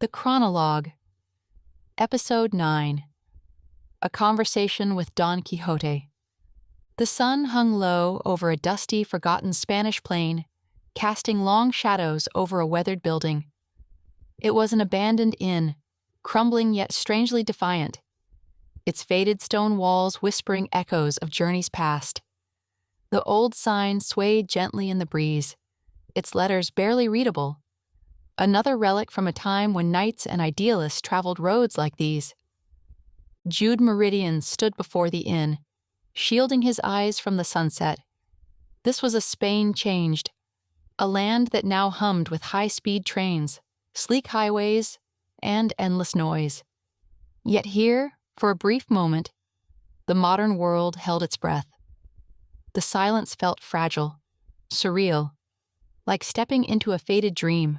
The Chronologue, Episode 9. A Conversation with Don Quixote. The sun hung low over a dusty, forgotten Spanish plain, casting long shadows over a weathered building. It was an abandoned inn, crumbling yet strangely defiant, its faded stone walls whispering echoes of journeys past. The old sign swayed gently in the breeze, its letters barely readable. Another relic from a time when knights and idealists traveled roads like these. Jude Meridian stood before the inn, shielding his eyes from the sunset. This was a Spain changed, a land that now hummed with high-speed trains, sleek highways, and endless noise. Yet here, for a brief moment, the modern world held its breath. The silence felt fragile, surreal, like stepping into a faded dream.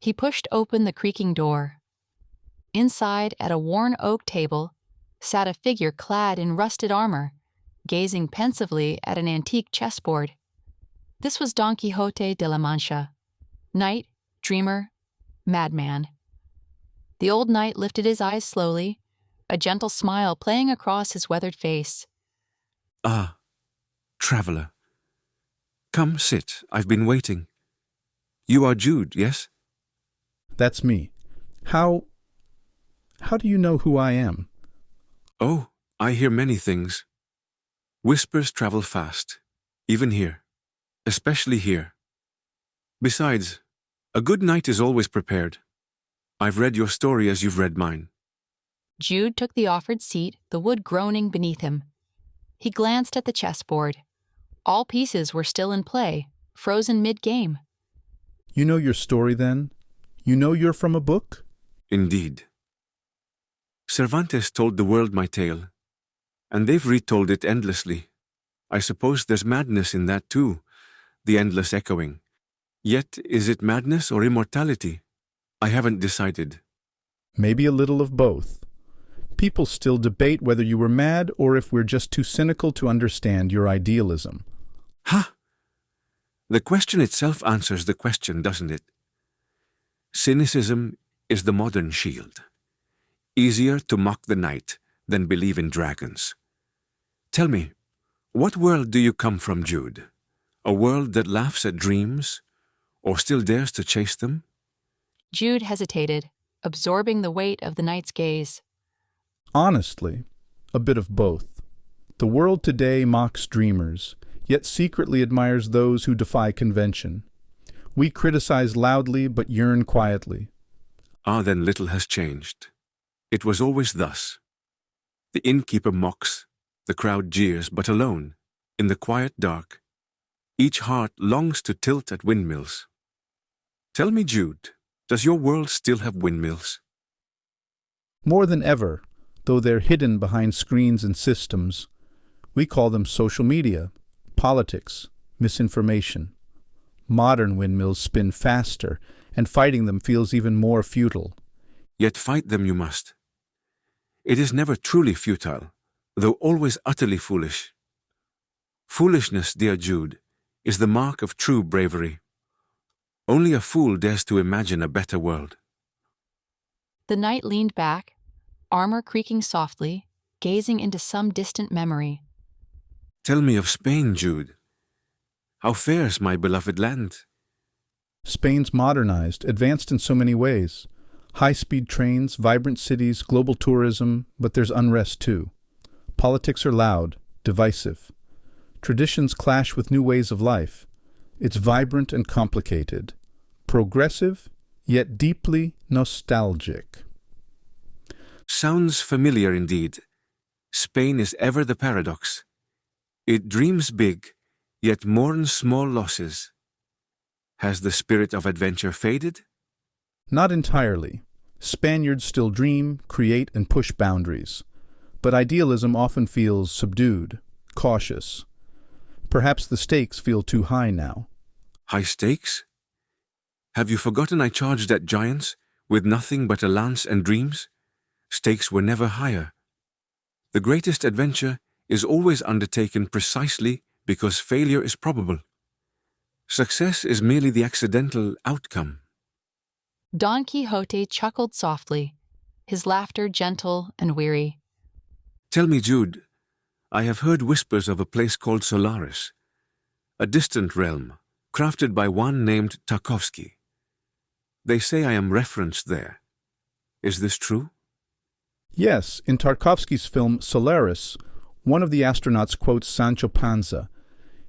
He pushed open the creaking door. Inside, at a worn oak table, sat a figure clad in rusted armor, gazing pensively at an antique chessboard. This was Don Quixote de la Mancha, knight, dreamer, madman. The old knight lifted his eyes slowly, a gentle smile playing across his weathered face. "Ah, traveler. Come, sit. I've been waiting. You are Jude, yes?" "That's me. How do you know who I am?" "Oh, I hear many things. Whispers travel fast, even here, especially here. Besides, a good knight is always prepared. I've read your story as you've read mine." Jude took the offered seat, the wood groaning beneath him. He glanced at the chessboard. All pieces were still in play, frozen mid-game. "You know your story, then? You know you're from a book?" "Indeed. Cervantes told the world my tale, and they've retold it endlessly. I suppose there's madness in that too, the endless echoing. Yet is it madness or immortality? I haven't decided." "Maybe a little of both. People still debate whether you were mad or if we're just too cynical to understand your idealism." "Ha! The question itself answers the question, doesn't it? Cynicism is the modern shield. Easier to mock the knight than believe in dragons. Tell me, what world do you come from, Jude? A world that laughs at dreams, or still dares to chase them?" Jude hesitated, absorbing the weight of the knight's gaze. "Honestly, a bit of both. The world today mocks dreamers, yet secretly admires those who defy convention. We criticize loudly but yearn quietly." "Ah, then little has changed. It was always thus. The innkeeper mocks, the crowd jeers, but alone, in the quiet dark, each heart longs to tilt at windmills. Tell me, Jude, does your world still have windmills?" "More than ever, though they're hidden behind screens and systems. We call them social media, politics, misinformation. Modern windmills spin faster, and fighting them feels even more futile." "Yet fight them you must. It is never truly futile, though always utterly foolish. Foolishness, dear Jude, is the mark of true bravery. Only a fool dares to imagine a better world." The knight leaned back, armor creaking softly, gazing into some distant memory. "Tell me of Spain, Jude. How fares my beloved land?" Spain's modernized, advanced in so many ways. High-speed trains, vibrant cities, global tourism, but there's unrest too. Politics are loud, divisive. Traditions clash with new ways of life. It's vibrant and complicated. Progressive, yet deeply nostalgic. Sounds familiar indeed. Spain is ever the paradox. It dreams big, yet mourns small losses. Has the spirit of adventure faded? Not entirely. Spaniards still dream, create, and push boundaries. But idealism often feels subdued, cautious. Perhaps the stakes feel too high now. High stakes? Have you forgotten I charged at giants with nothing but a lance and dreams? Stakes were never higher. The greatest adventure is always undertaken precisely because failure is probable. Success is merely the accidental outcome. Don Quixote chuckled softly, his laughter gentle and weary. Tell me, Jude, I have heard whispers of a place called Solaris, a distant realm, crafted by one named Tarkovsky. They say I am referenced there. Is this true? Yes, in Tarkovsky's film Solaris, one of the astronauts quotes Sancho Panza.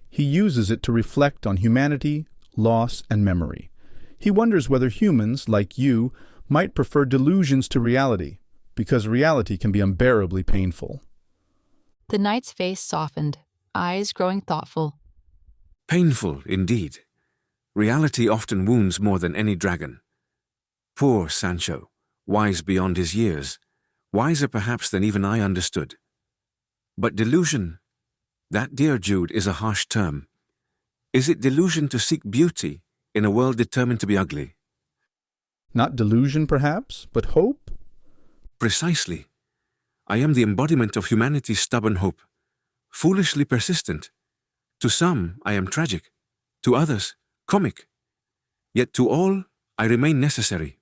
He uses it to reflect on humanity, loss, and memory. He wonders whether humans, like you, might prefer delusions to reality, because reality can be unbearably painful. The knight's face softened, eyes growing thoughtful. Painful, indeed. Reality often wounds more than any dragon. Poor Sancho, wise beyond his years, wiser perhaps than even I understood. But delusion, that, dear Jude, is a harsh term. Is it delusion to seek beauty in a world determined to be ugly? Not delusion, perhaps, but hope? Precisely. I am the embodiment of humanity's stubborn hope, foolishly persistent. To some, I am tragic. To others, comic. Yet to all, I remain necessary.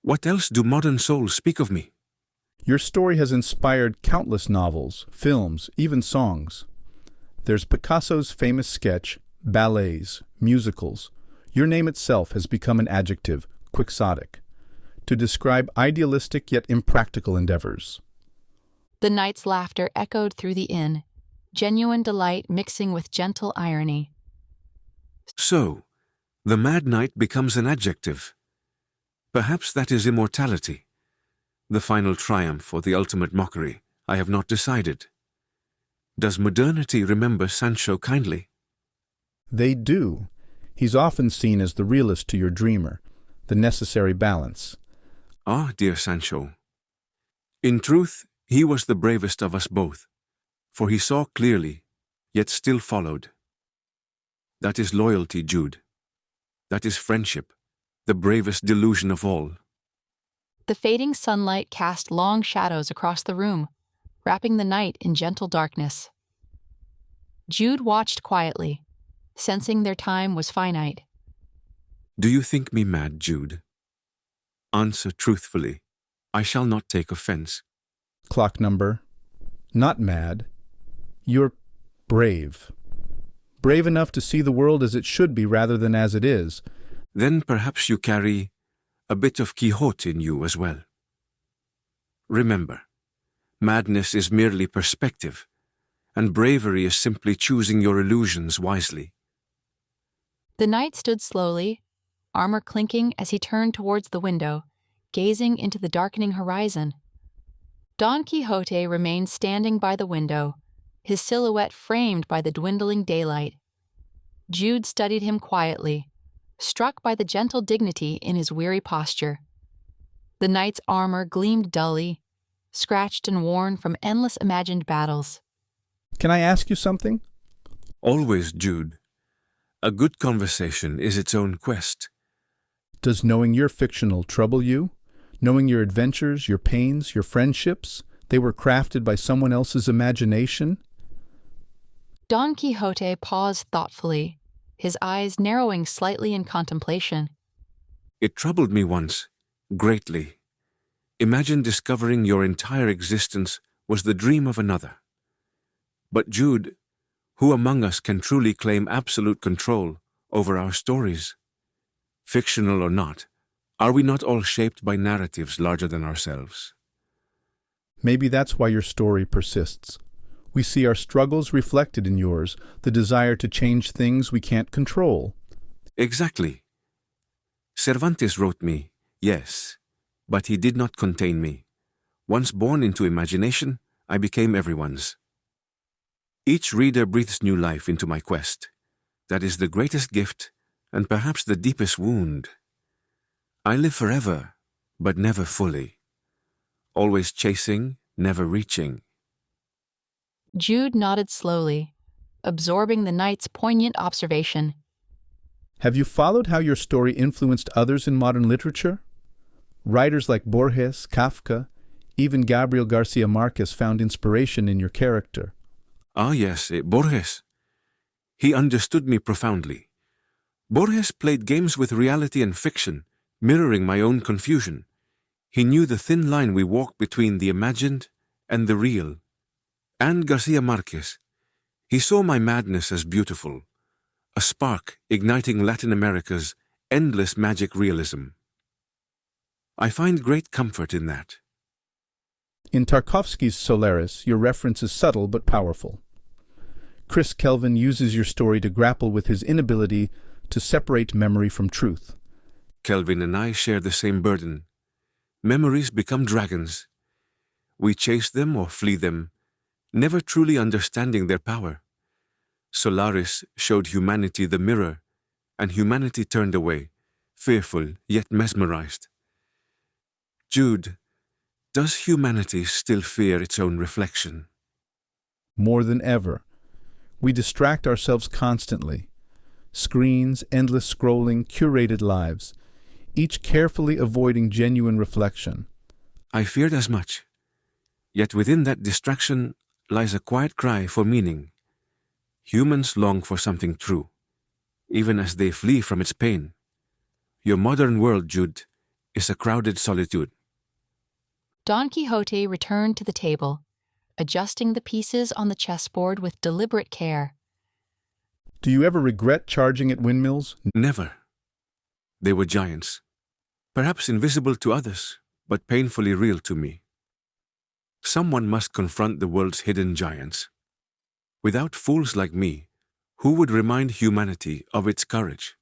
What else do modern souls speak of me? Your story has inspired countless novels, films, even songs. There's Picasso's famous sketch, ballets, musicals. Your name itself has become an adjective, quixotic, to describe idealistic yet impractical endeavors. The knight's laughter echoed through the inn, genuine delight mixing with gentle irony. So, the mad knight becomes an adjective. Perhaps that is immortality. The final triumph or the ultimate mockery, I have not decided. Does modernity remember Sancho kindly? They do. He's often seen as the realist to your dreamer, the necessary balance. Ah, dear Sancho. In truth, he was the bravest of us both, for he saw clearly, yet still followed. That is loyalty, Jude. That is friendship, the bravest delusion of all. The fading sunlight cast long shadows across the room, wrapping the night in gentle darkness. Jude watched quietly, sensing their time was finite. Do you think me mad, Jude? Answer truthfully. I shall not take offense. Clock number. Not mad. You're brave. Brave enough to see the world as it should be rather than as it is. Then perhaps you carry a bit of Quixote in you as well. Remember, madness is merely perspective, and bravery is simply choosing your illusions wisely. The knight stood slowly, armor clinking as he turned towards the window, gazing into the darkening horizon. Don Quixote remained standing by the window, his silhouette framed by the dwindling daylight. Jude studied him quietly, struck by the gentle dignity in his weary posture. The knight's armor gleamed dully, scratched and worn from endless imagined battles. Can I ask you something? Always, Jude. A good conversation is its own quest. Does knowing you're fictional trouble you? Knowing your adventures, your pains, your friendships, they were crafted by someone else's imagination? Don Quixote paused thoughtfully, his eyes narrowing slightly in contemplation. It troubled me once, greatly. Imagine discovering your entire existence was the dream of another. But Jude, who among us can truly claim absolute control over our stories? Fictional or not, are we not all shaped by narratives larger than ourselves? Maybe that's why your story persists. We see our struggles reflected in yours, the desire to change things we can't control. Exactly. Cervantes wrote me, yes, but he did not contain me. Once born into imagination, I became everyone's. Each reader breathes new life into my quest. That is the greatest gift, and perhaps the deepest wound. I live forever, but never fully. Always chasing, never reaching. Jude nodded slowly, absorbing the knight's poignant observation. Have you followed how your story influenced others in modern literature? Writers like Borges, Kafka, even Gabriel Garcia Marquez found inspiration in your character. Ah yes, Borges. He understood me profoundly. Borges played games with reality and fiction, mirroring my own confusion. He knew the thin line we walk between the imagined and the real. And Garcia Marquez, he saw my madness as beautiful, a spark igniting Latin America's endless magic realism. I find great comfort in that. In Tarkovsky's Solaris, your reference is subtle but powerful. Chris Kelvin uses your story to grapple with his inability to separate memory from truth. Kelvin and I share the same burden. Memories become dragons. We chase them or flee them, never truly understanding their power. Solaris showed humanity the mirror, and humanity turned away, fearful yet mesmerized. Jude, does humanity still fear its own reflection? More than ever. We distract ourselves constantly. Screens, endless scrolling, curated lives, each carefully avoiding genuine reflection. I feared as much. Yet within that distraction lies a quiet cry for meaning. Humans long for something true, even as they flee from its pain. Your modern world, Jude, is a crowded solitude. Don Quixote returned to the table, adjusting the pieces on the chessboard with deliberate care. Do you ever regret charging at windmills? Never. They were giants, perhaps invisible to others, but painfully real to me. Someone must confront the world's hidden giants. Without fools like me, who would remind humanity of its courage?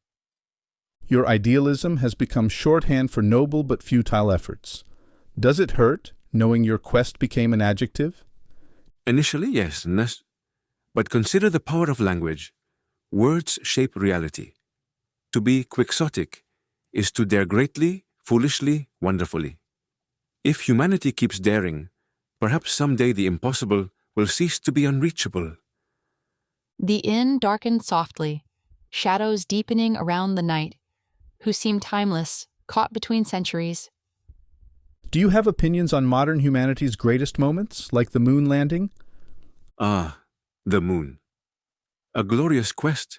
Your idealism has become shorthand for noble but futile efforts. Does it hurt, knowing your quest became an adjective? Initially, yes, but consider the power of language. Words shape reality. To be quixotic is to dare greatly, foolishly, wonderfully. If humanity keeps daring, perhaps someday the impossible will cease to be unreachable. The inn darkened softly, shadows deepening around the night, who seemed timeless, caught between centuries. Do you have opinions on modern humanity's greatest moments, like the moon landing? Ah, the moon. A glorious quest.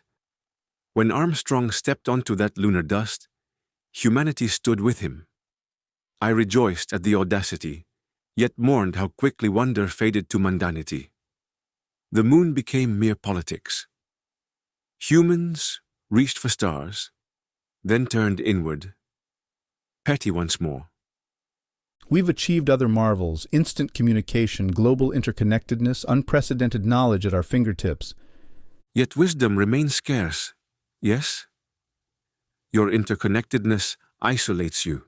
When Armstrong stepped onto that lunar dust, humanity stood with him. I rejoiced at the audacity, yet mourned how quickly wonder faded to mundanity. The moon became mere politics. Humans reached for stars, then turned inward, petty once more. We've achieved other marvels, instant communication, global interconnectedness, unprecedented knowledge at our fingertips. Yet wisdom remains scarce, yes? Your interconnectedness isolates you.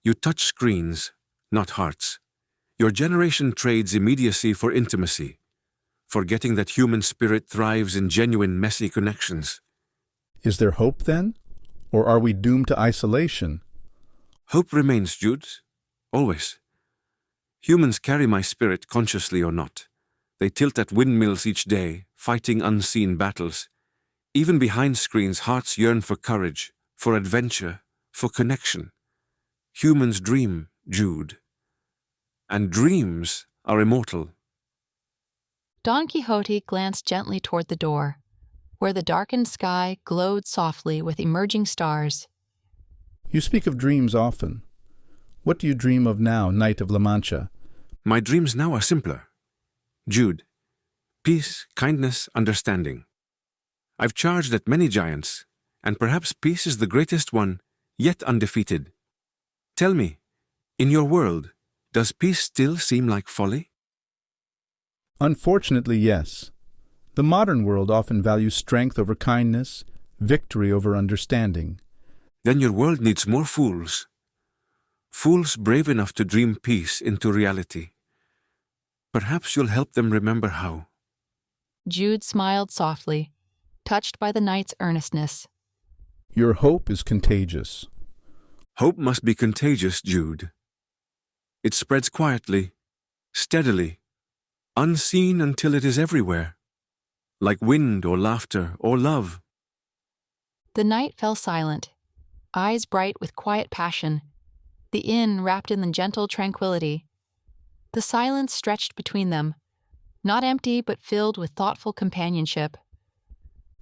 You touch screens, not hearts. Your generation trades immediacy for intimacy, forgetting that human spirit thrives in genuine, messy connections. Is there hope, then? Or are we doomed to isolation? Hope remains, Jude. Always. Humans carry my spirit consciously or not. They tilt at windmills each day, fighting unseen battles. Even behind screens, hearts yearn for courage, for adventure, for connection. Humans dream, Jude. And dreams are immortal. Don Quixote glanced gently toward the door, where the darkened sky glowed softly with emerging stars. You speak of dreams often. What do you dream of now, Knight of La Mancha? My dreams now are simpler. Jude, peace, kindness, understanding. I've charged at many giants, and perhaps peace is the greatest one, yet undefeated. Tell me, in your world, does peace still seem like folly? Unfortunately, yes. The modern world often values strength over kindness, victory over understanding. Then your world needs more fools. Fools brave enough to dream peace into reality. Perhaps you'll help them remember how. Jude smiled softly, touched by the knight's earnestness. Your hope is contagious. Hope must be contagious, Jude. It spreads quietly, steadily, unseen until it is everywhere, like wind or laughter or love. The knight fell silent, eyes bright with quiet passion, the inn wrapped in the gentle tranquility. The silence stretched between them, not empty but filled with thoughtful companionship.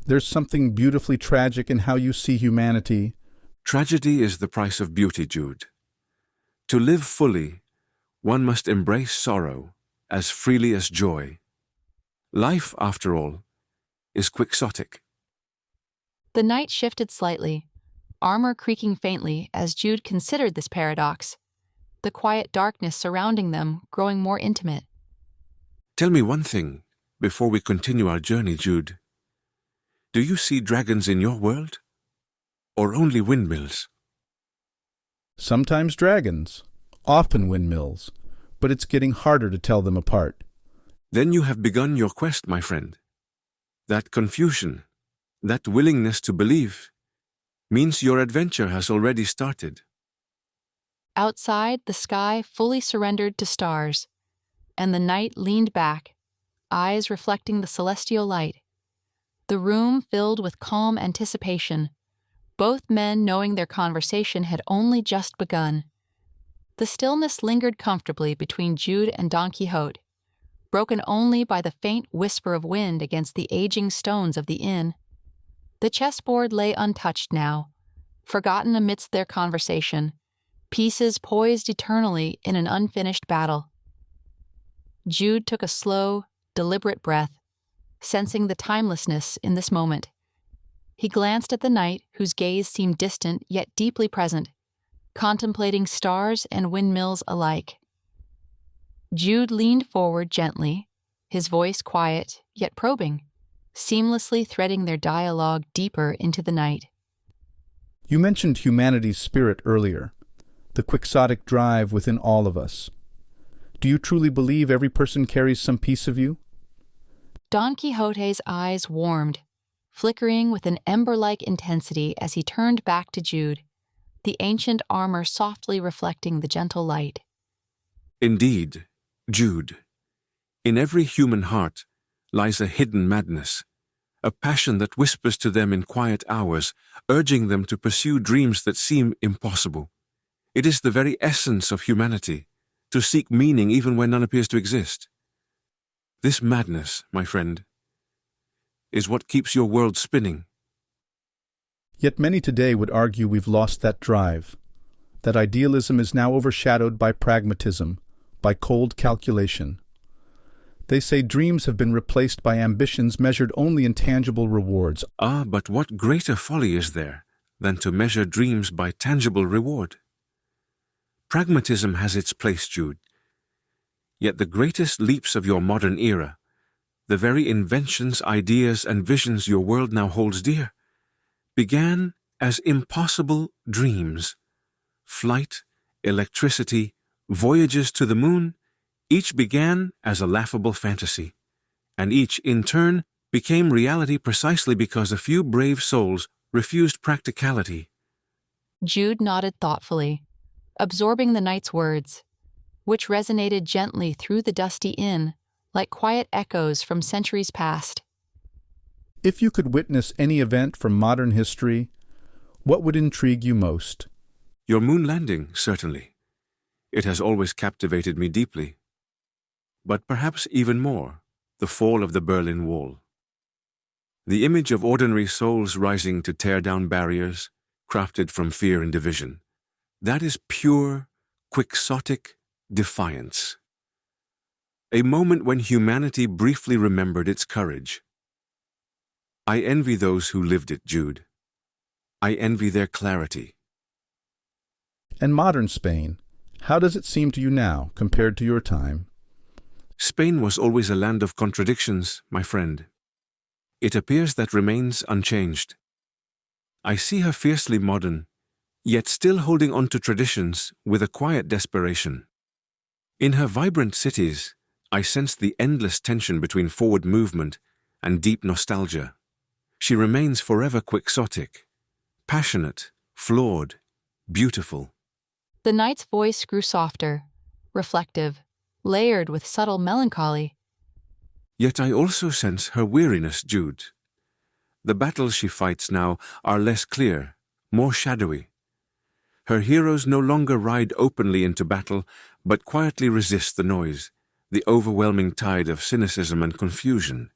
There's something beautifully tragic in how you see humanity. Tragedy is the price of beauty, Jude. To live fully, one must embrace sorrow as freely as joy. Life, after all, is quixotic. The night shifted slightly, armor creaking faintly as Jude considered this paradox, the quiet darkness surrounding them growing more intimate. Tell me one thing before we continue our journey, Jude. Do you see dragons in your world? Or only windmills? Sometimes dragons, often windmills, but it's getting harder to tell them apart. Then you have begun your quest, my friend. That confusion, that willingness to believe, means your adventure has already started. Outside, the sky fully surrendered to stars, and the night leaned back, eyes reflecting the celestial light. The room filled with calm anticipation, both men knowing their conversation had only just begun. The stillness lingered comfortably between Jude and Don Quixote, broken only by the faint whisper of wind against the aging stones of the inn. The chessboard lay untouched now, forgotten amidst their conversation, pieces poised eternally in an unfinished battle. Jude took a slow, deliberate breath, sensing the timelessness in this moment. He glanced at the knight, whose gaze seemed distant yet deeply present, contemplating stars and windmills alike. Jude leaned forward gently, his voice quiet yet probing, seamlessly threading their dialogue deeper into the night. You mentioned humanity's spirit earlier, the quixotic drive within all of us. Do you truly believe every person carries some piece of you? Don Quixote's eyes warmed, flickering with an ember-like intensity as he turned back to Jude, the ancient armor softly reflecting the gentle light. Indeed, Jude, in every human heart lies a hidden madness, a passion that whispers to them in quiet hours, urging them to pursue dreams that seem impossible. It is the very essence of humanity, to seek meaning even when none appears to exist. This madness, my friend, is what keeps your world spinning. Yet many today would argue we've lost that drive, that idealism is now overshadowed by pragmatism, by cold calculation. They say dreams have been replaced by ambitions measured only in tangible rewards. Ah, but what greater folly is there than to measure dreams by tangible reward? Pragmatism has its place, Jude. Yet the greatest leaps of your modern era, the very inventions, ideas, and visions your world now holds dear, began as impossible dreams. Flight, electricity, voyages to the moon, each began as a laughable fantasy, and each, in turn, became reality precisely because a few brave souls refused practicality. Jude nodded thoughtfully, absorbing the knight's words, which resonated gently through the dusty inn, like quiet echoes from centuries past. If you could witness any event from modern history, what would intrigue you most? Your moon landing, certainly. It has always captivated me deeply. But perhaps even more, the fall of the Berlin Wall. The image of ordinary souls rising to tear down barriers, crafted from fear and division. That is pure, quixotic defiance. A moment when humanity briefly remembered its courage. I envy those who lived it, Jude. I envy their clarity. And modern Spain, how does it seem to you now compared to your time? Spain was always a land of contradictions, my friend. It appears that remains unchanged. I see her fiercely modern, yet still holding on to traditions with a quiet desperation. In her vibrant cities, I sense the endless tension between forward movement and deep nostalgia. She remains forever quixotic, passionate, flawed, beautiful. The knight's voice grew softer, reflective, layered with subtle melancholy. Yet I also sense her weariness, Jude. The battles she fights now are less clear, more shadowy. Her heroes no longer ride openly into battle, but quietly resist the noise, the overwhelming tide of cynicism and confusion.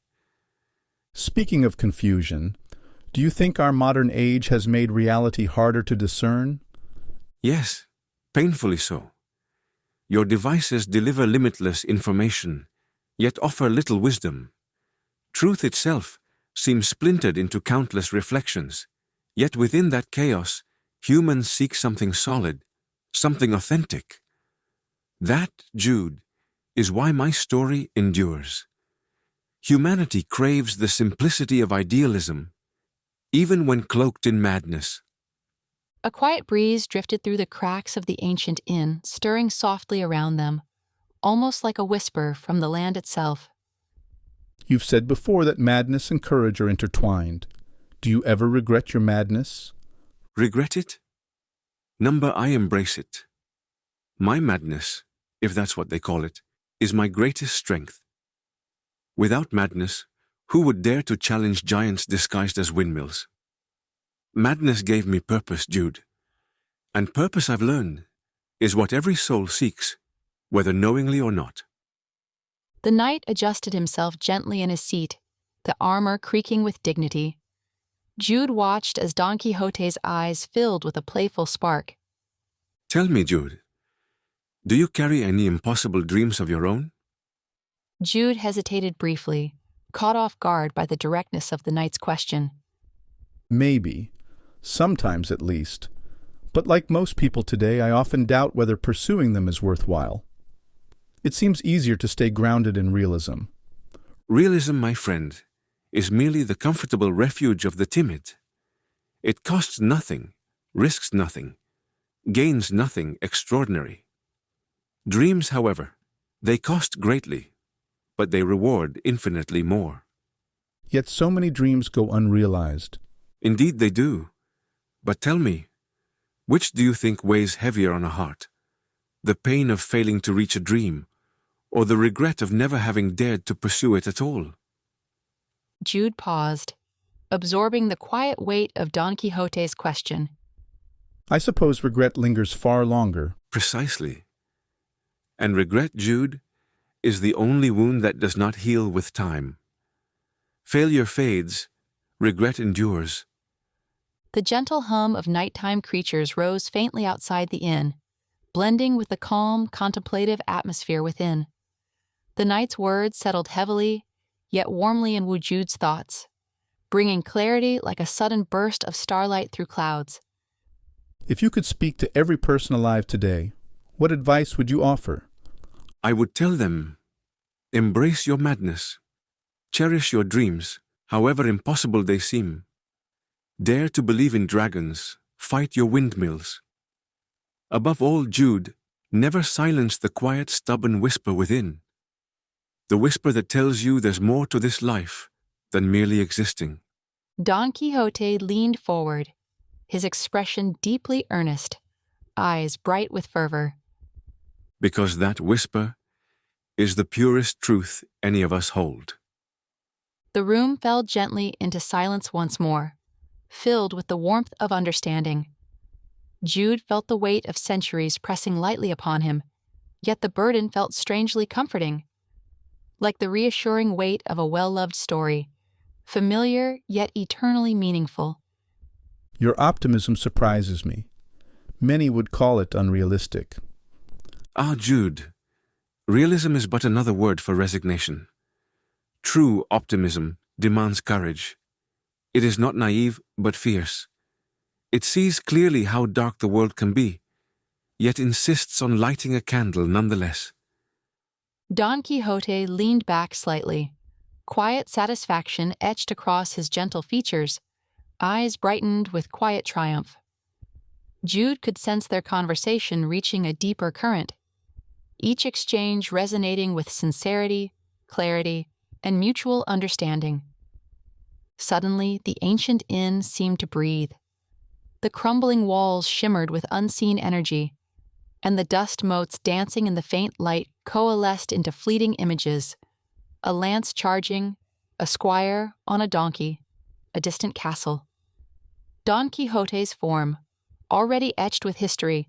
Speaking of confusion, Do you think our modern age has made reality harder to discern? Yes, painfully so. Your devices deliver limitless information, yet offer little wisdom. Truth itself seems splintered into countless reflections, yet within that chaos, humans seek something solid, something authentic. That, Jude, is why my story endures. Humanity craves the simplicity of idealism, even when cloaked in madness. A quiet breeze drifted through the cracks of the ancient inn, stirring softly around them, almost like a whisper from the land itself. You've said before that madness and courage are intertwined. Do you ever regret your madness? Regret it? Number, I embrace it. My madness, if that's what they call it, is my greatest strength. Without madness, who would dare to challenge giants disguised as windmills? Madness gave me purpose, Jude. And purpose, I've learned, is what every soul seeks, whether knowingly or not. The knight adjusted himself gently in his seat, the armor creaking with dignity. Jude watched as Don Quixote's eyes filled with a playful spark. Tell me, Jude, do you carry any impossible dreams of your own? Jude hesitated briefly, caught off guard by the directness of the knight's question. Maybe. Sometimes at least. But like most people today, I often doubt whether pursuing them is worthwhile. It seems easier to stay grounded in realism. Realism, my friend, is merely the comfortable refuge of the timid. It costs nothing, risks nothing, gains nothing extraordinary. Dreams, however, they cost greatly, but they reward infinitely more. Yet so many dreams go unrealized. Indeed they do. But tell me, which do you think weighs heavier on a heart? The pain of failing to reach a dream, or the regret of never having dared to pursue it at all? Jude paused, absorbing the quiet weight of Don Quixote's question. I suppose regret lingers far longer. Precisely. And regret, Jude, is the only wound that does not heal with time. Failure fades, regret endures. The gentle hum of nighttime creatures rose faintly outside the inn, blending with the calm, contemplative atmosphere within. The knight's words settled heavily, yet warmly in Jude's thoughts, bringing clarity like a sudden burst of starlight through clouds. If you could speak to every person alive today, what advice would you offer? I would tell them, embrace your madness. Cherish your dreams, however impossible they seem. Dare to believe in dragons, fight your windmills. Above all, Jude, never silence the quiet, stubborn whisper within. The whisper that tells you there's more to this life than merely existing. Don Quixote leaned forward, his expression deeply earnest, eyes bright with fervor. Because that whisper is the purest truth any of us hold. The room fell gently into silence once more, filled with the warmth of understanding. Jude felt the weight of centuries pressing lightly upon him, yet the burden felt strangely comforting, like the reassuring weight of a well-loved story, familiar yet eternally meaningful. Your optimism surprises me. Many would call it unrealistic. Ah, Jude, realism is but another word for resignation. True optimism demands courage. It is not naive, but fierce. It sees clearly how dark the world can be, yet insists on lighting a candle nonetheless. Don Quixote leaned back slightly, quiet satisfaction etched across his gentle features, eyes brightened with quiet triumph. Jude could sense their conversation reaching a deeper current, each exchange resonating with sincerity, clarity, and mutual understanding. Suddenly, the ancient inn seemed to breathe. The crumbling walls shimmered with unseen energy, and the dust motes dancing in the faint light coalesced into fleeting images: a lance charging, a squire on a donkey, a distant castle. Don Quixote's form, already etched with history,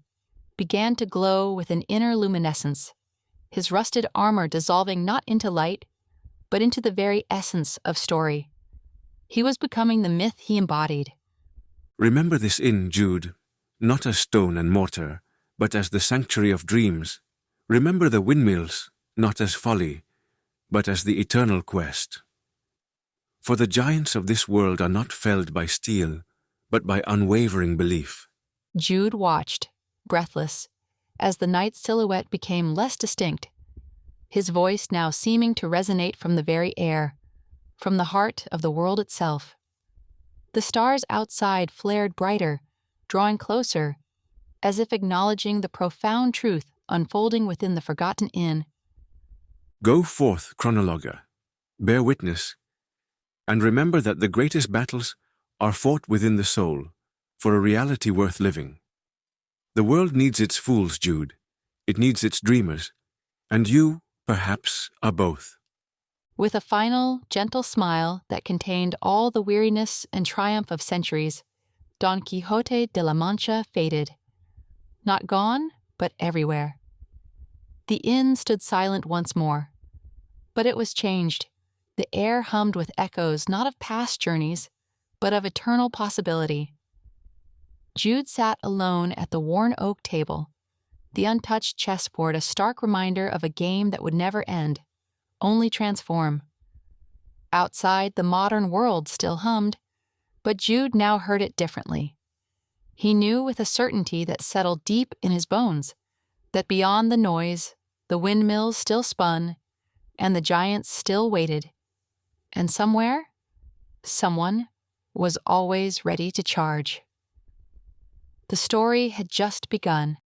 began to glow with an inner luminescence, his rusted armor dissolving not into light, but into the very essence of story. He was becoming the myth he embodied. Remember this inn, Jude, not as stone and mortar, but as the sanctuary of dreams. Remember the windmills, not as folly, but as the eternal quest. For the giants of this world are not felled by steel, but by unwavering belief. Jude watched, breathless, as the knight's silhouette became less distinct, his voice now seeming to resonate from the very air, from the heart of the world itself. The stars outside flared brighter, drawing closer, as if acknowledging the profound truth unfolding within the forgotten inn. Go forth, Chronologue, bear witness, and remember that the greatest battles are fought within the soul, for a reality worth living. The world needs its fools, Jude. It needs its dreamers, and you, perhaps, are both. With a final, gentle smile that contained all the weariness and triumph of centuries, Don Quixote de la Mancha faded. Not gone, but everywhere. The inn stood silent once more. But it was changed. The air hummed with echoes not of past journeys, but of eternal possibility. Jude sat alone at the worn oak table, the untouched chessboard a stark reminder of a game that would never end, only transform. Outside, the modern world still hummed, but Jude now heard it differently. He knew with a certainty that settled deep in his bones that beyond the noise, the windmills still spun, and the giants still waited. And somewhere, someone was always ready to charge. The story had just begun.